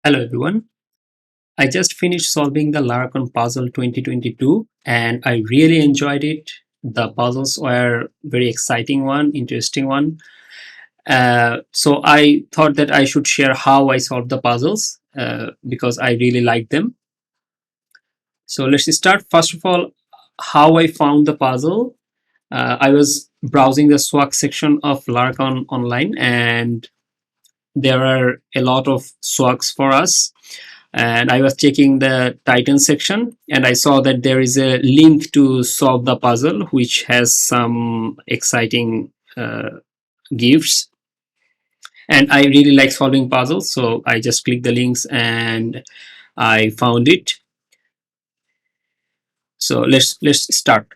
Hello everyone. I just finished solving the Laracon Puzzle 2022 and I really enjoyed it. The puzzles were very exciting one, interesting one. So I thought that I should share how I solved the puzzles because I really liked them. So let's start. First of all, how I found the puzzle. I was browsing the swag section of Laracon online and there are a lot of swags for us, and I was checking the Titan section and I saw that there is a link to solve the puzzle which has some exciting gifts, and I really like solving puzzles, so I just clicked the links and I found it. So let's start.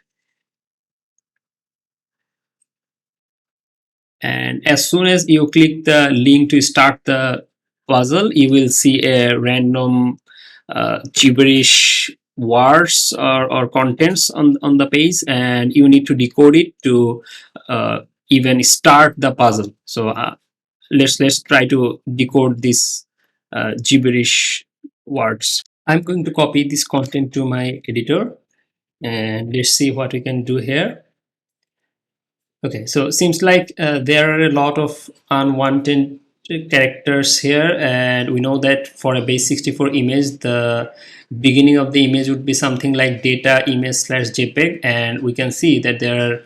And as soon as you click the link to start the puzzle, you will see a random gibberish words or contents on the page, and you need to decode it to even start the puzzle. So let's try to decode this gibberish words. I'm going to copy this content to my editor and let's see what we can do here. Okay, so seems like there are a lot of unwanted characters here, and we know that for a base 64 image, the beginning of the image would be something like data image slash JPEG, and we can see that there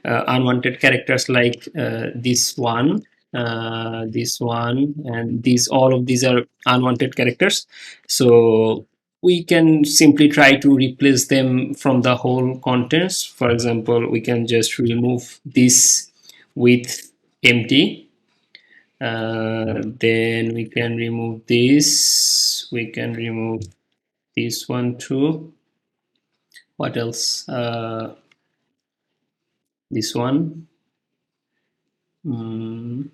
are unwanted characters like this one, and these all of these are unwanted characters. So we can simply try to replace them from the whole contents. For example, we can just remove this with empty. Then we can remove this. We can remove this one too. What else? This one. Mm,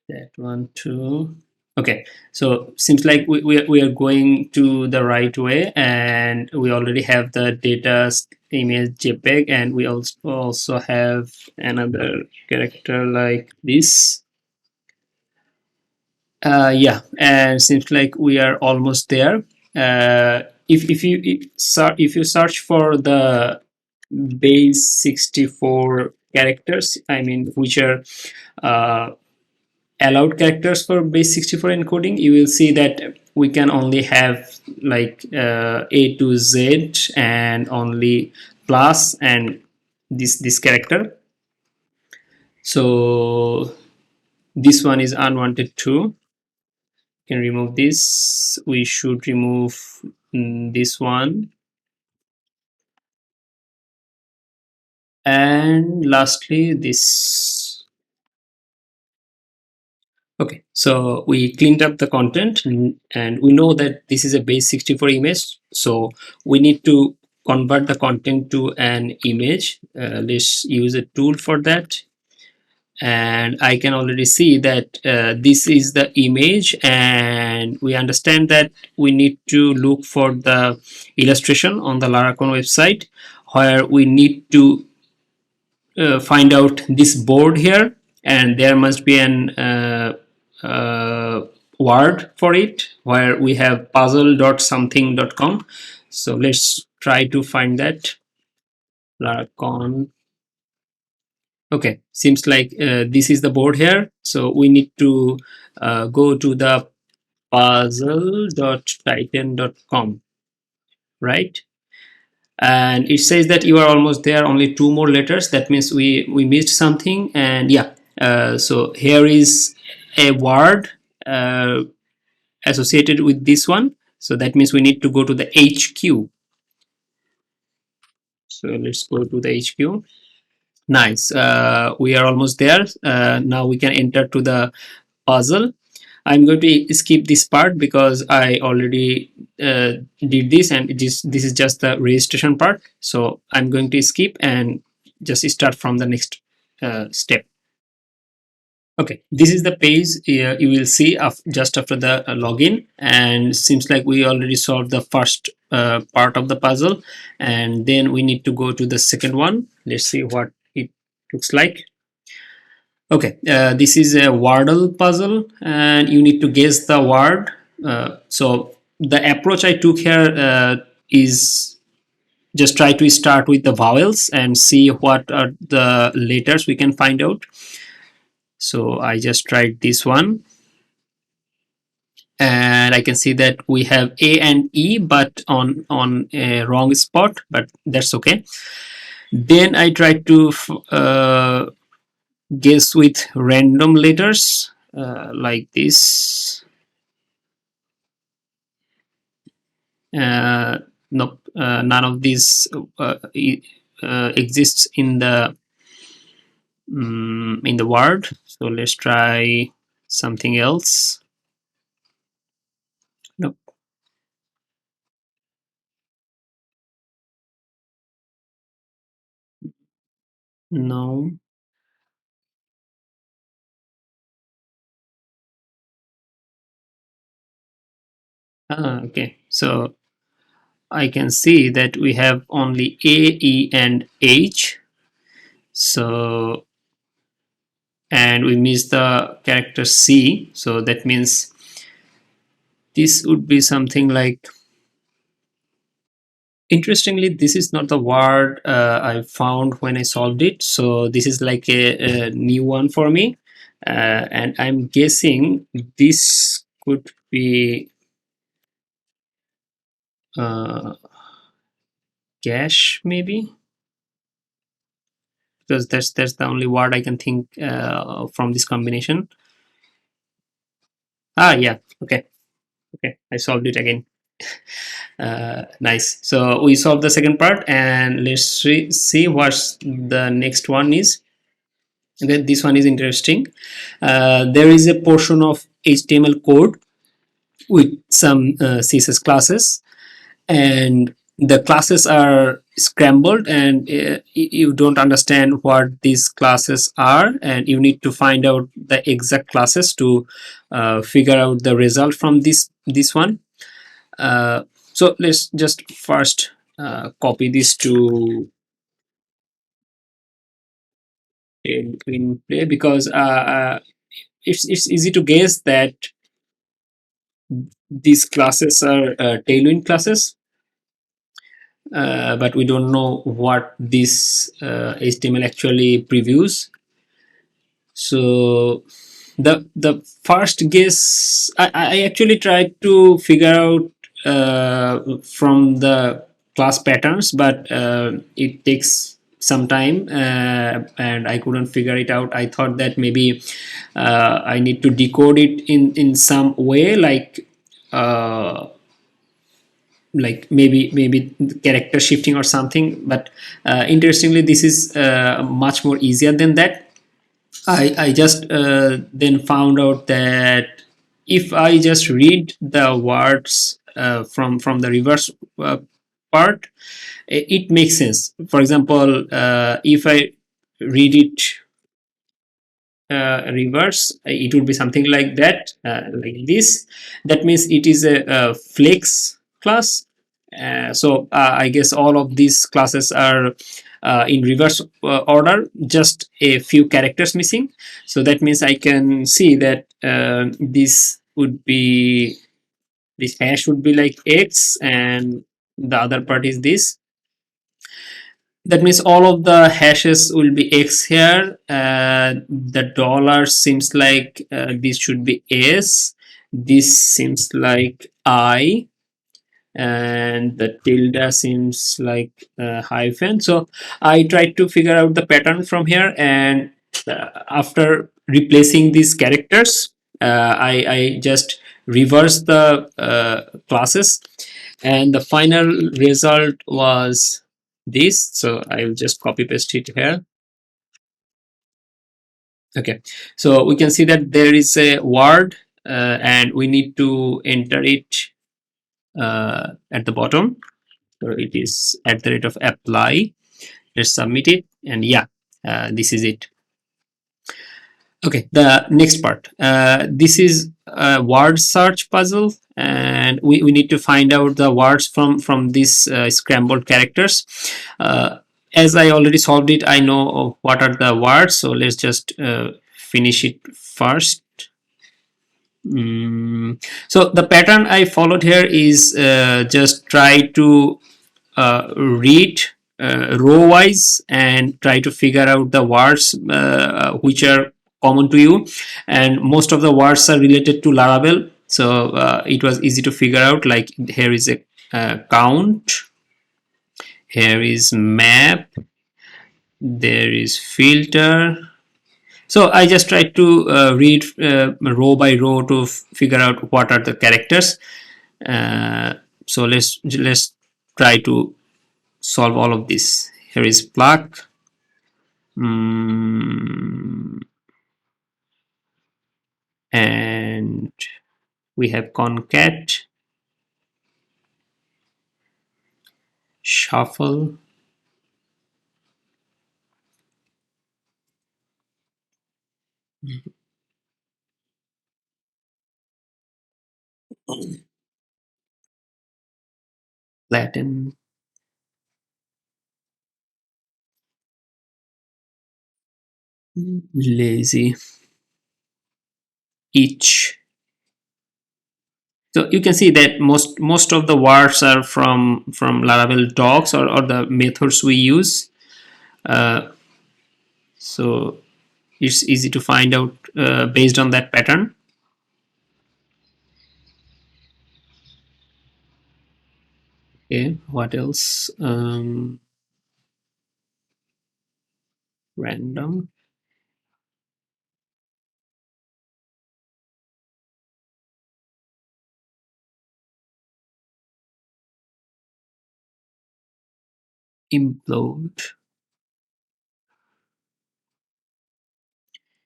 that one too. Okay, so seems like we are going to the right way, and we already have the data image JPEG, and we also have another character like this. Yeah, and seems like we are almost there. If you search for the base 64 characters, I mean, which are uh, allowed characters for base 64 encoding, you will see that we can only have like A to Z and only plus and this character. So this one is unwanted too. Can remove this. We should remove this one, and lastly this. Okay, so we cleaned up the content, and we know that this is a base 64 image, so we need to convert the content to an image. Let's use a tool for that, and I can already see that this is the image, and we understand that we need to look for the illustration on the Laracon website, where we need to find out this board here, and there must be an word for it where we have puzzle.something.com. So let's try to find that. Laracon. Okay, seems like this is the board here, so we need to go to the puzzle.titan.com, right? And it says that you are almost there, only two more letters. That means we missed something. And yeah, so here is a word uh, associated with this one, so that means we need to go to the HQ. So let's go to the HQ. Nice, we are almost there. Now we can enter to the puzzle. I'm going to skip this part because I already did this, and this is just the registration part. So I'm going to skip and just start from the next step. Okay, this is the page you will see just after the login, and seems like we already solved the first part of the puzzle, and then we need to go to the second one. Let's see what it looks like. Okay, this is a wordle puzzle, and you need to guess the word. So the approach I took here is just try to start with the vowels and see what are the letters we can find out. So I just tried this one, and I can see that we have A and E, but on a wrong spot. But that's okay. Then I tried to guess with random letters like this. Uh, nope, none of these exists in the word. So let's try something else. Nope, no. Okay, so I can see that we have only A, E, and H. So and we miss the character C. So that means this would be something like. Interestingly, this is not the word I found when I solved it. So this is like a new one for me. And I'm guessing this could be uh, cash, maybe, because that's the only word I can think from this combination. Ah, yeah. Okay. Okay. I solved it again. Nice. So we solved the second part, and let's see what the next one is. Okay, this one is interesting. There is a portion of HTML code with some CSS classes, and the classes are scrambled, and you don't understand what these classes are, and you need to find out the exact classes to figure out the result from this one. Uh, so let's just first copy this to in play, because it's easy to guess that these classes are tailwind classes, but we don't know what this HTML actually previews. So the first guess, I actually tried to figure out from the class patterns, but it takes some time, and I couldn't figure it out. I thought that maybe I need to decode it in some way, like maybe character shifting or something. But interestingly, this is much more easier than that. I just then found out that if I just read the words from the reverse part, it makes sense. For example, if I read it reverse, it would be something like that, like this. That means it is a flex class. So I guess all of these classes are in reverse order, just a few characters missing. So that means I can see that this hash would be like X, and the other part is this. That means all of the hashes will be X here. The dollar seems like this should be S. This seems like I, and the tilde seems like hyphen. So I tried to figure out the pattern from here, and after replacing these characters, I just reverse the classes, and the final result was this. So I will just copy paste it here. Okay, so we can see that there is a word, and we need to enter it at the bottom. So it is at the rate of apply. Let's submit it, and yeah, this is it. Okay, the next part. This is a word search puzzle, and we need to find out the words from these scrambled characters. As I already solved it, I know what are the words. So let's just finish it first. So the pattern I followed here is just try to read row wise and try to figure out the words which are common to you, and most of the words are related to Laravel, so it was easy to figure out. Like here is a count, here is map, there is filter. So I just tried to read row by row to figure out what are the characters. So let's try to solve all of this. Here is plug. Mm, and we have concat, shuffle, flatten, lazy, each. So you can see that most of the words are from Laravel docs, or the methods we use. Uh, so it's easy to find out based on that pattern. Okay, what else? Random, implode,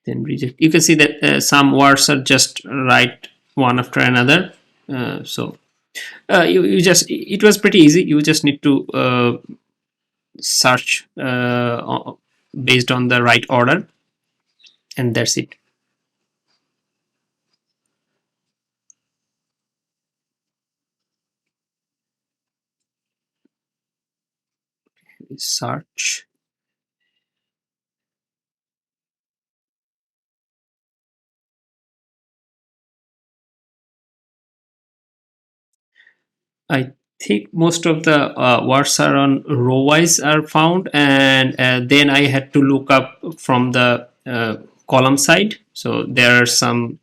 then reject. You can see that some words are just right one after another. So you just, it was pretty easy. You just need to search based on the right order, and that's it. Search. I think most of the words are on row wise are found, and then I had to look up from the column side. So there are some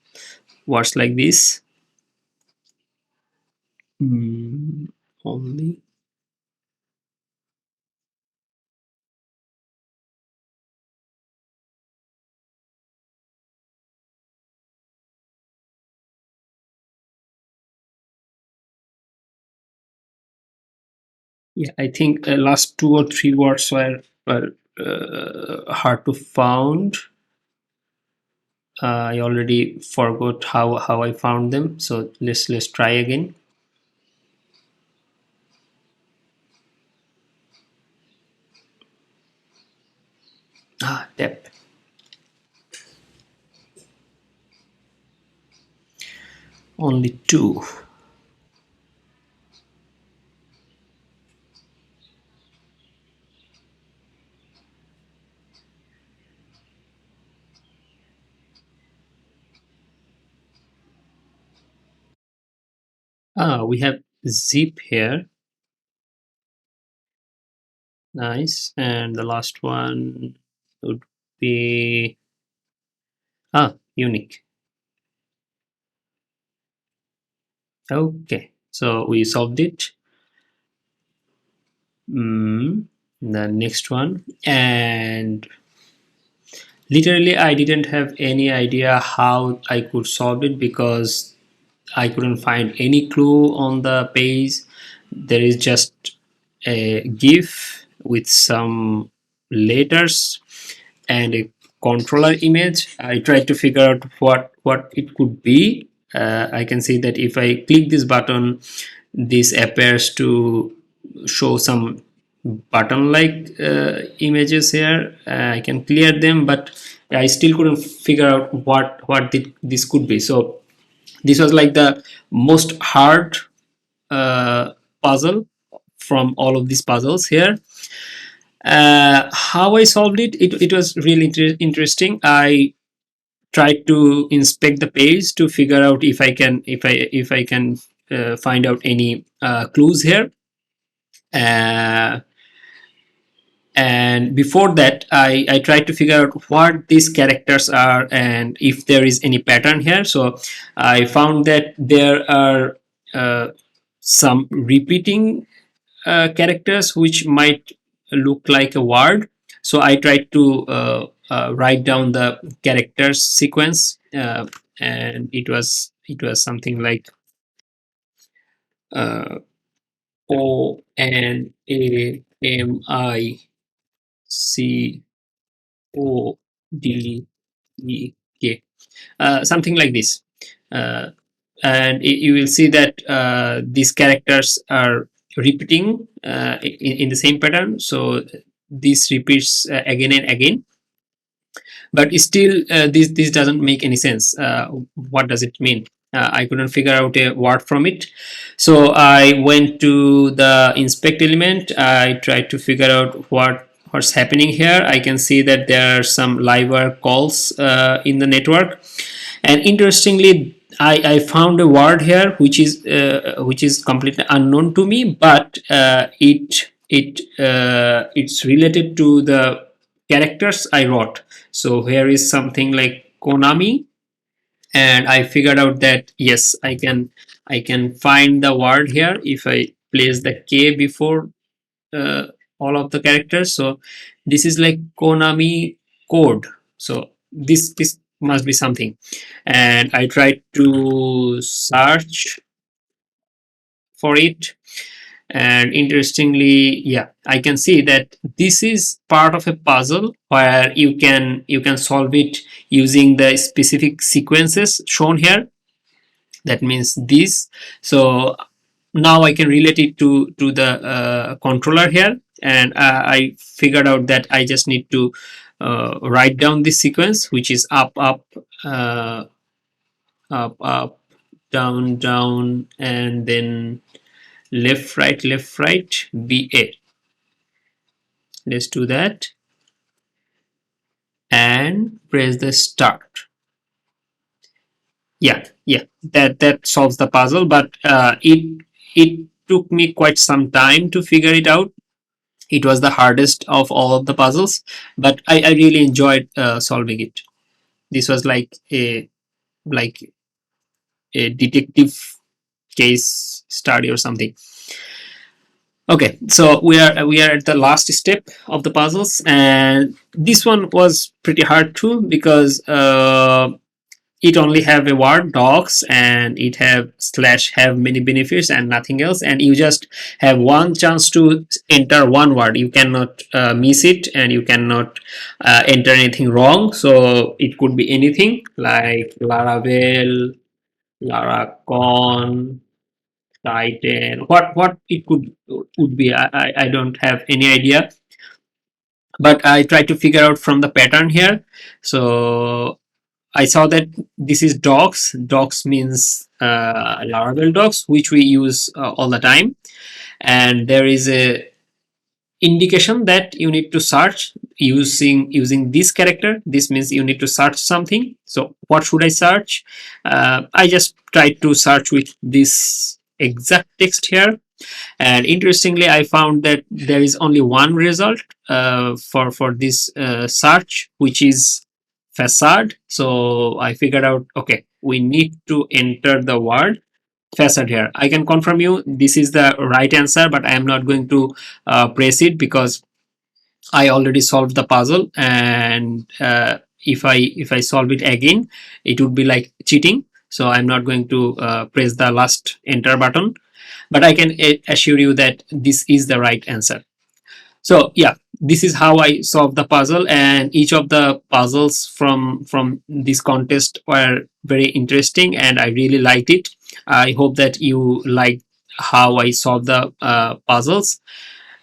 words like this. Only. Yeah, I think last two or three words were hard to found. I already forgot how I found them. So let's try again. Depth. Only two. We have zip here. Nice. And the last one would be unique. Okay. So we solved it. The next one, and literally I didn't have any idea how I could solve it because I couldn't find any clue on the page. There is just a GIF with some letters and a controller image. I tried to figure out what it could be. I can see that if I click this button, this appears to show some button like images here. I can clear them, but I still couldn't figure out what this could be. So this was like the most hard puzzle from all of these puzzles here. How I solved it, it was really interesting. I tried to inspect the page to figure out if I can find out any clues here. Uh, and before that, I tried to figure out what these characters are and if there is any pattern here. So I found that there are some repeating characters which might look like a word. So I tried to write down the characters sequence, and it was something like uh, ONAMICODEK, something like this. Uh, and you will see that these characters are repeating in the same pattern. So this repeats again and again, but still this doesn't make any sense. What does it mean? I couldn't figure out a word from it. So I went to the inspect element. I tried to figure out what's happening here. I can see that there are some live wire calls in the network, and interestingly, I found a word here which is completely unknown to me, but it's related to the characters I wrote. So here is something like Konami, and I figured out that yes, I can find the word here if I place the K before uh, all of the characters. So this is like Konami code. So this must be something, and I tried to search for it. And interestingly, yeah, I can see that this is part of a puzzle where you can solve it using the specific sequences shown here. That means this. So now I can relate it to the controller here, and I figured out that I just need to write down this sequence, which is up up uh, up up, down down, and then left right BA. Let's do that and press the start. Yeah, that solves the puzzle, but it took me quite some time to figure it out. It was the hardest of all of the puzzles, but I really enjoyed solving it. This was like a detective case study or something. Okay, so we are at the last step of the puzzles, and this one was pretty hard too because it only have a word dogs, and it have slash have many benefits and nothing else, and you just have one chance to enter one word. You cannot miss it, and you cannot enter anything wrong. So it could be anything like Laravel, Laracon, Titan, what it could be. I don't have any idea, but I tried to figure out from the pattern here. So I saw that this is docs. Docs means Laravel docs, which we use all the time. And there is a indication that you need to search using this character. This means you need to search something. So what should I search? I just tried to search with this exact text here, and interestingly, I found that there is only one result for this search, which is facade. So I figured out, okay, we need to enter the word facade here. I can confirm you this is the right answer, but I am not going to press it because I already solved the puzzle, and if I solve it again, it would be like cheating. So I'm not going to press the last enter button, but I can assure you that this is the right answer. So yeah, this is how I solved the puzzle, and each of the puzzles from this contest were very interesting, and I really liked it. I hope that you like how I solved the puzzles,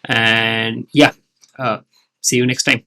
and yeah, uh, see you next time.